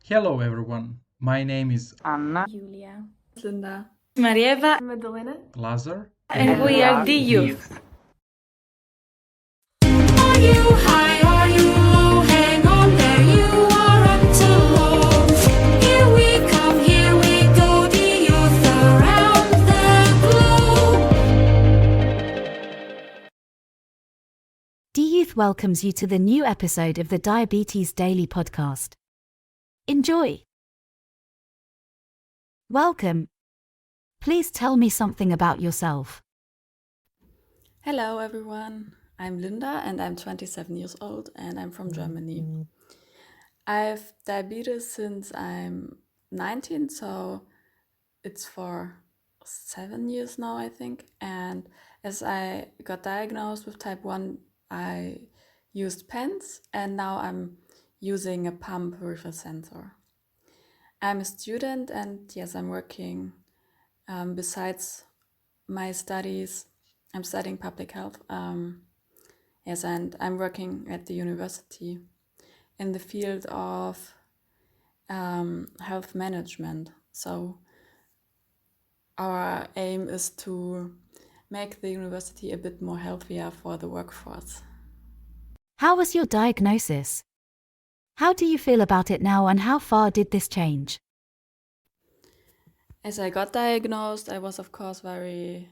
Hello everyone, my name is Anna, Julia, Linda, Marieva, Magdalena, Lazar, and we are DYouth. Are you high? Are you low? Hang on there, you aren't alone. Here we come, here we go, the youth around the globe. DYouth welcomes you to the new episode of the Diabetes Daily Podcast. Enjoy! Welcome. Please tell me something about yourself. Hello everyone, I'm Linda and I'm 27 years old and I'm from Germany. I've diabetes since I'm 19, so it's for 7 years now, I think. And as I got diagnosed with type 1, I used pens and now I'm using a pump with a sensor. I'm a student and yes, I'm working besides my studies. I'm studying public health. Yes, and I'm working at the university in the field of health management. So our aim is to make the university a bit more healthier for the workforce. How was your diagnosis? How do you feel about it now, and how far did this change? As I got diagnosed, I was of course very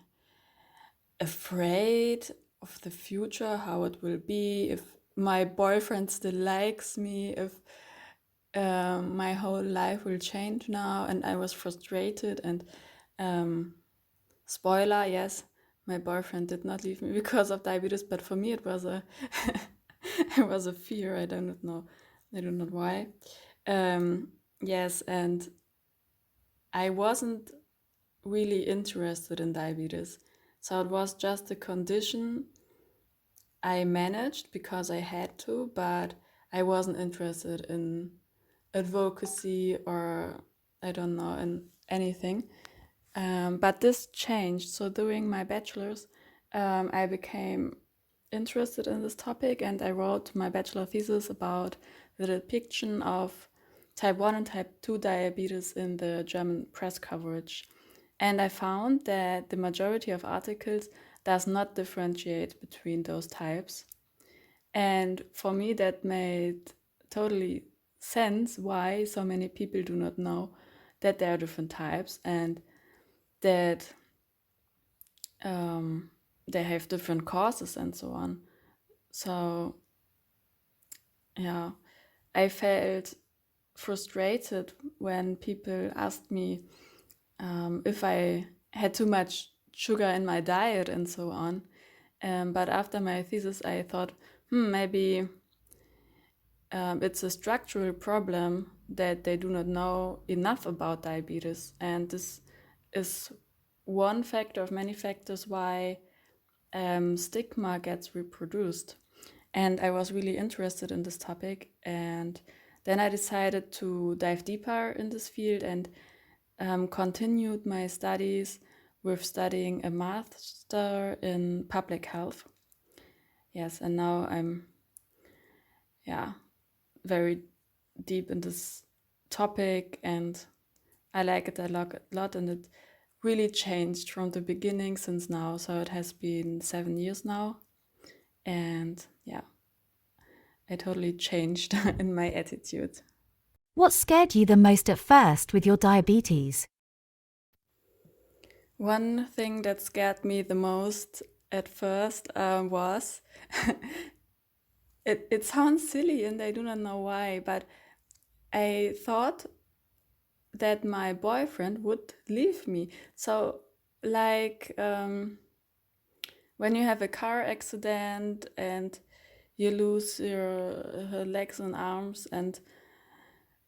afraid of the future, how it will be, if my boyfriend still likes me, if my whole life will change now. And I was frustrated and spoiler, yes, my boyfriend did not leave me because of diabetes, but for me it was a it was a fear. I don't know why. Yes, and I wasn't really interested in diabetes. So it was just a condition I managed because I had to, but I wasn't interested in advocacy or I don't know, in anything. But this changed. So during my bachelor's, I became interested in this topic and I wrote my bachelor thesis about the depiction of type 1 and type 2 diabetes in the German press coverage. And I found that the majority of articles does not differentiate between those types. And for me, that made totally sense why so many people do not know that there are different types and that they have different causes and so on. So, yeah, I felt frustrated when people asked me if I had too much sugar in my diet and so on. But after my thesis, I thought, maybe it's a structural problem that they do not know enough about diabetes. And this is one factor of many factors why stigma gets reproduced. And I was really interested in this topic. And then I decided to dive deeper in this field and continued my studies with studying a master in public health. Yes, and now I'm very deep in this topic and I like it a lot and it really changed from the beginning since now. So it has been 7 years now and I totally changed in my attitude. What scared you the most at first with your diabetes? One thing that scared me the most at first was, it sounds silly and I do not know why, but I thought that my boyfriend would leave me. So like when you have a car accident and you lose your legs and arms and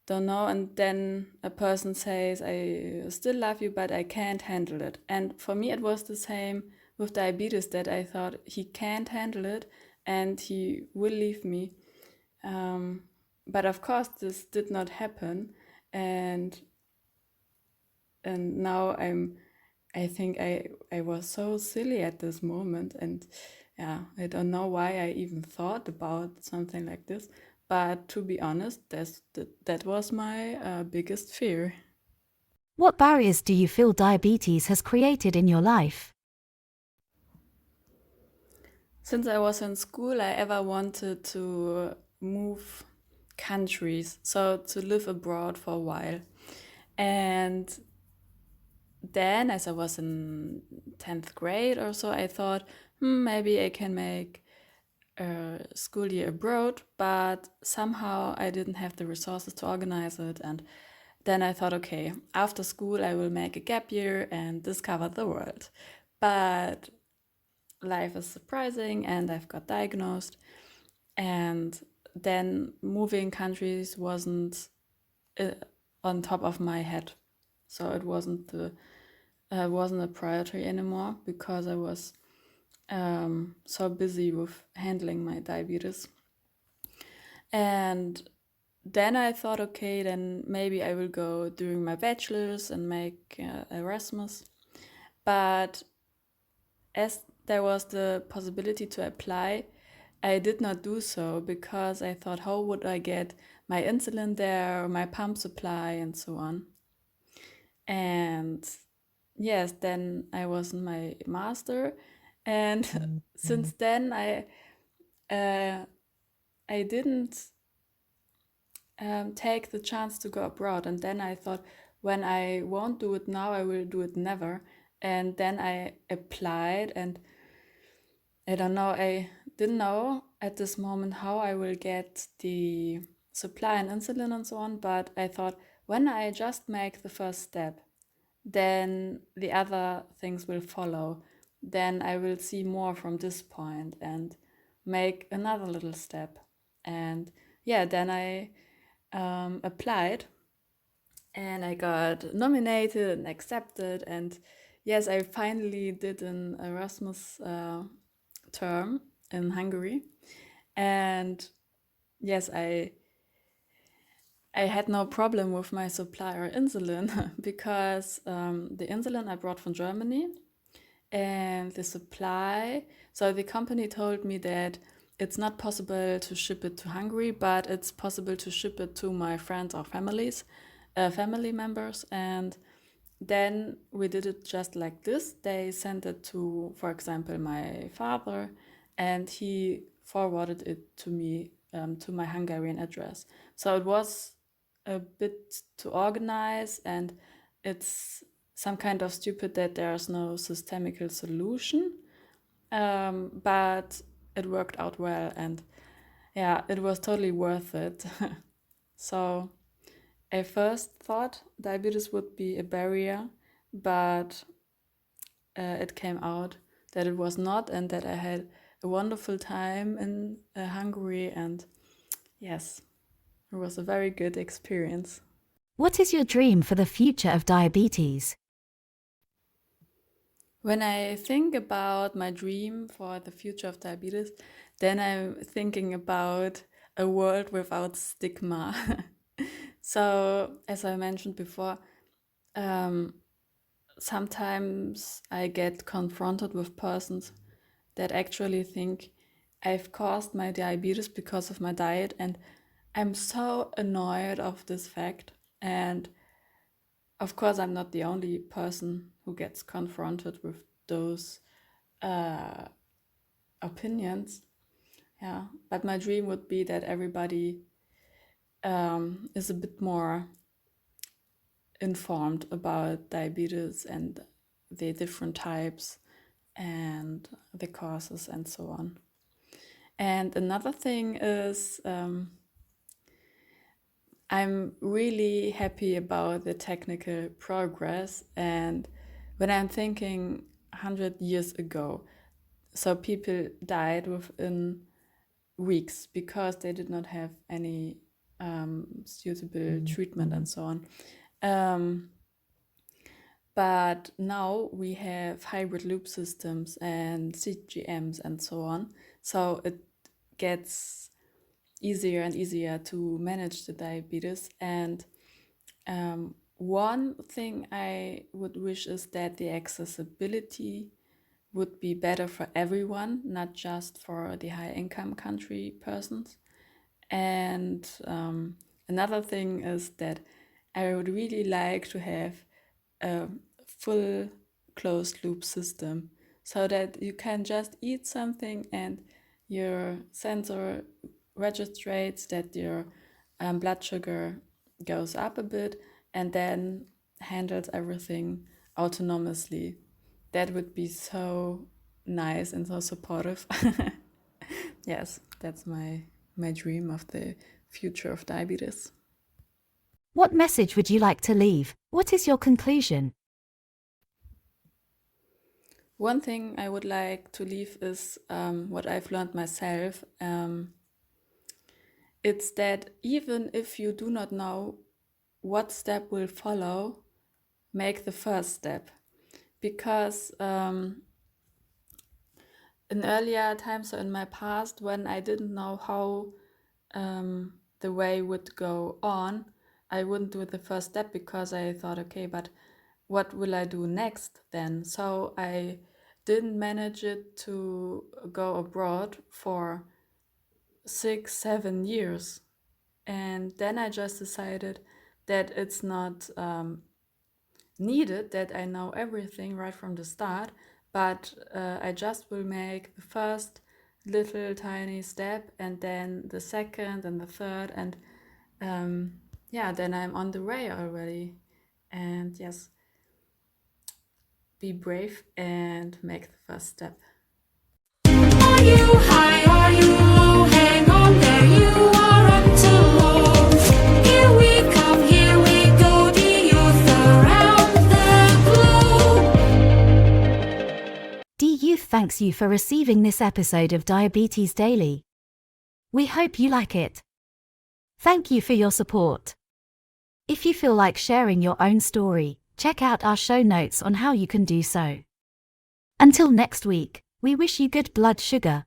don't know, and then a person says, I still love you, but I can't handle it. And for me, it was the same with diabetes, that I thought he can't handle it and he will leave me. But of course, this did not happen. And now I think I was so silly at this moment. And I don't know why I even thought about something like this. But to be honest, that was my biggest fear. What barriers do you feel diabetes has created in your life? Since I was in school, I ever wanted to move countries, so to live abroad for a while. And then, as I was in 10th grade or so, I thought, maybe I can make a school year abroad, but somehow I didn't have the resources to organize it. And then I thought, okay, after school, I will make a gap year and discover the world. But life is surprising, and I've got diagnosed. And then moving countries wasn't on top of my head, so it wasn't a priority anymore because I was so busy with handling my diabetes. And then I thought, okay, then maybe I will go during my bachelor's and make Erasmus. But as there was the possibility to apply, I did not do so because I thought, how would I get my insulin there, or my pump supply, and so on. And yes, then I was in my master, and since then I didn't take the chance to go abroad. And then I thought, when I won't do it now, I will do it never. And then I applied, and I don't know, I didn't know at this moment how I will get the supply and insulin and so on, but I thought, when I just make the first step, then the other things will follow. Then I will see more from this point and make another little step. And yeah, then I applied, and I got nominated and accepted. And yes, I finally did an Erasmus term in Hungary. And yes, I had no problem with my supply or insulin because the insulin I brought from Germany, and the supply, so the company told me that it's not possible to ship it to Hungary, but it's possible to ship it to my friends or family members. And then we did it just like this. They sent it to, for example, my father, and he forwarded it to me, to my Hungarian address. So it was a bit to organize, and it's some kind of stupid that there's no systemical solution, but it worked out well, and yeah, it was totally worth it. So I first thought diabetes would be a barrier, but it came out that it was not, and that I had a wonderful time in Hungary, and yes, it was a very good experience. What is your dream for the future of diabetes? When I think about my dream for the future of diabetes, then I'm thinking about a world without stigma. So, as I mentioned before, sometimes I get confronted with persons that actually think I've caused my diabetes because of my diet, and I'm so annoyed of this fact. And of course, I'm not the only person who gets confronted with those opinions. Yeah, but my dream would be that everybody is a bit more informed about diabetes and the different types and the causes and so on. And another thing is, I'm really happy about the technical progress. And when I'm thinking 100 years ago, so people died within weeks because they did not have any suitable treatment and so on. But now we have hybrid loop systems and CGMs and so on. So it gets easier and easier to manage the diabetes. And one thing I would wish is that the accessibility would be better for everyone, not just for the high income country persons. And another thing is that I would really like to have a full closed loop system so that you can just eat something and your sensor registrates that your blood sugar goes up a bit and then handles everything autonomously. That would be so nice and so supportive. Yes, that's my dream of the future of diabetes. What message would you like to leave? What is your conclusion? One thing I would like to leave is what I've learned myself. It's that even if you do not know what step will follow, make the first step. Because in earlier times or in my past, when I didn't know how the way would go on, I wouldn't do the first step because I thought, okay, but what will I do next then? So I didn't manage it to go abroad for 6-7 years. And then I just decided that it's not needed that I know everything right from the start, but I just will make the first little tiny step and then the second and the third, and then I'm on the way already. And yes, be brave and make the first step. Are you high? Are you low? Hang on, there you are until low. Here we come, here we go, the youth around the globe. DYouth thanks you for receiving this episode of Diabetes Daily. We hope you like it. Thank you for your support. If you feel like sharing your own story, check out our show notes on how you can do so. Until next week, we wish you good blood sugar.